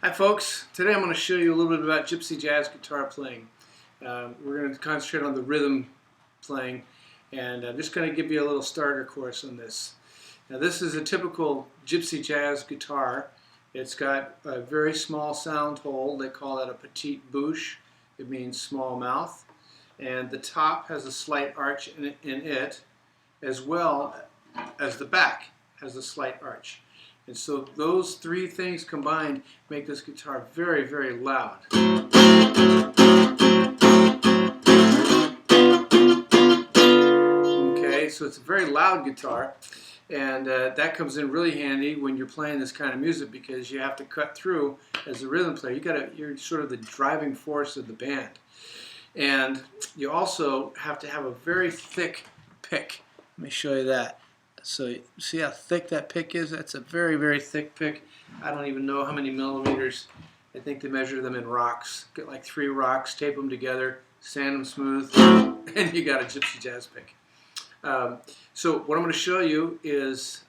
Hi folks, today I'm going to show you a little bit about Gypsy jazz guitar playing. We're going to concentrate on the rhythm playing, and I'm just going to give you a little starter course on this. Now this is a typical Gypsy jazz guitar. It's got a very small sound hole. They call that a petite bouche. It means small mouth. And the top has a slight arch in it, as well as the back has a slight arch. And so those three things combined make this guitar very, very loud. Okay, so it's a very loud guitar, and that comes in really handy when you're playing this kind of music because you have to cut through as a rhythm player. You're sort of the driving force of the band. And you also have to have a very thick pick. Let me show you that. So see how thick that pick is? That's a very, very thick pick. I don't even know how many millimeters. I think they measure them in rocks. Get like 3 rocks, tape them together, sand them smooth, and you got a Gypsy jazz pick. So what I'm going to show you is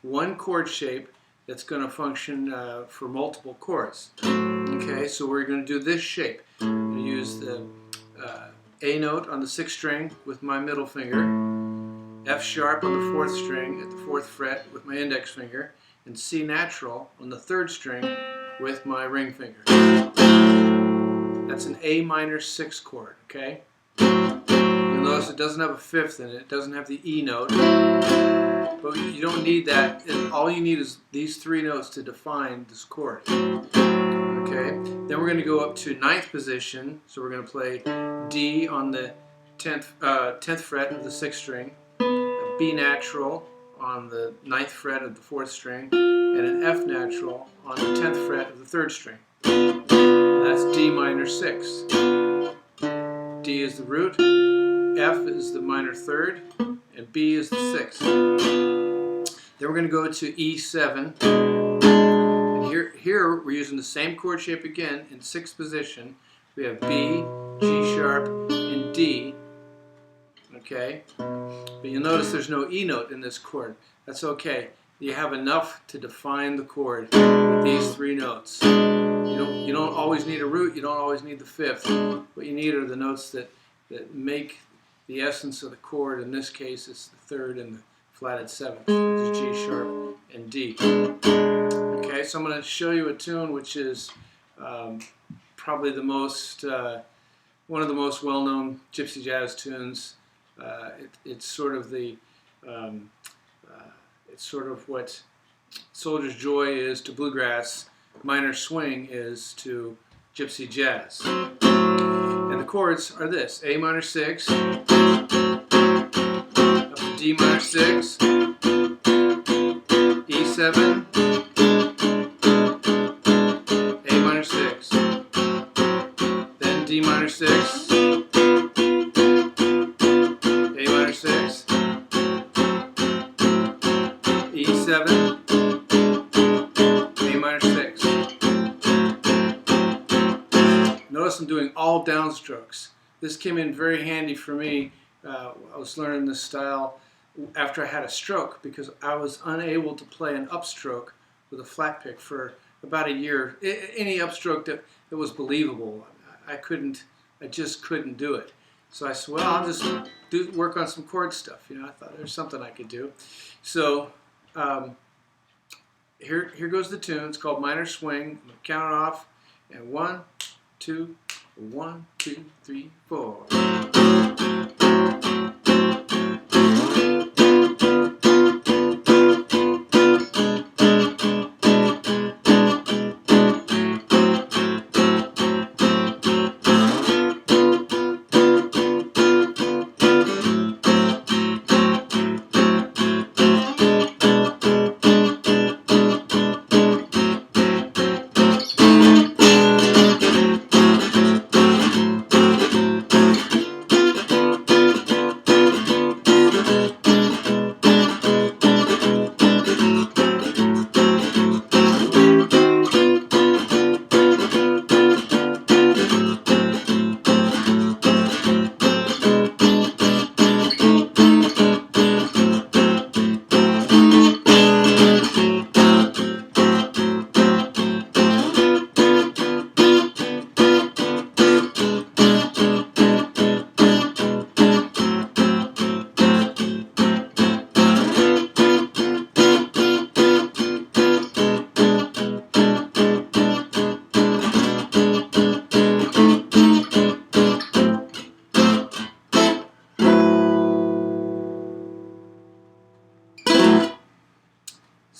one chord shape that's going to function for multiple chords. Okay, so we're going to do this shape. I'm going to use the A note on the 6th string with my middle finger, F sharp on the 4th string at the 4th fret with my index finger, and C natural on the 3rd string with my ring finger. That's an A minor 6 chord, okay? You'll notice it doesn't have a 5th in it. It doesn't have the E note, but you don't need that. All you need is these 3 notes to define this chord. Okay, then we're going to go up to 9th position, so we're going to play D on the 10th fret of the 6th string, a B natural on the 9th fret of the 4th string, and an F natural on the 10th fret of the 3rd string. And that's D minor 6. D is the root, F is the minor 3rd, and B is the 6th. Then we're going to go to E7. Here we're using the same chord shape again in 6th position. We have B, G sharp, and D. Okay, but you'll notice there's no E note in this chord. That's okay. You have enough to define the chord with these 3 notes. You don't always need a root. You don't always need the 5th. What you need are the notes that make the essence of the chord. In this case, it's the 3rd and the flatted 7th, which is G sharp and D. Okay, so I'm going to show you a tune which is probably the most, one of the most well-known Gypsy jazz tunes. It's sort of it's sort of what Soldier's Joy is to bluegrass, minor swing is to Gypsy jazz. And the chords are this: A minor 6, up to D minor 6, E7. D minor 6, A minor 6, E7, A minor 6. Notice I'm doing all downstrokes. This came in very handy for me. I was learning this style after I had a stroke because I was unable to play an upstroke with a flat pick for about a year. Any upstroke that was believable. I just couldn't do it. So I said, well, I'll just work on some chord stuff. I thought there's something I could do. So here goes the tune. It's called Minor Swing. I'm going to count it off. And 1, 2, 1, 2, 3, 4.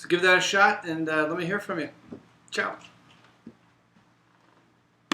So give that a shot, and let me hear from you. Ciao.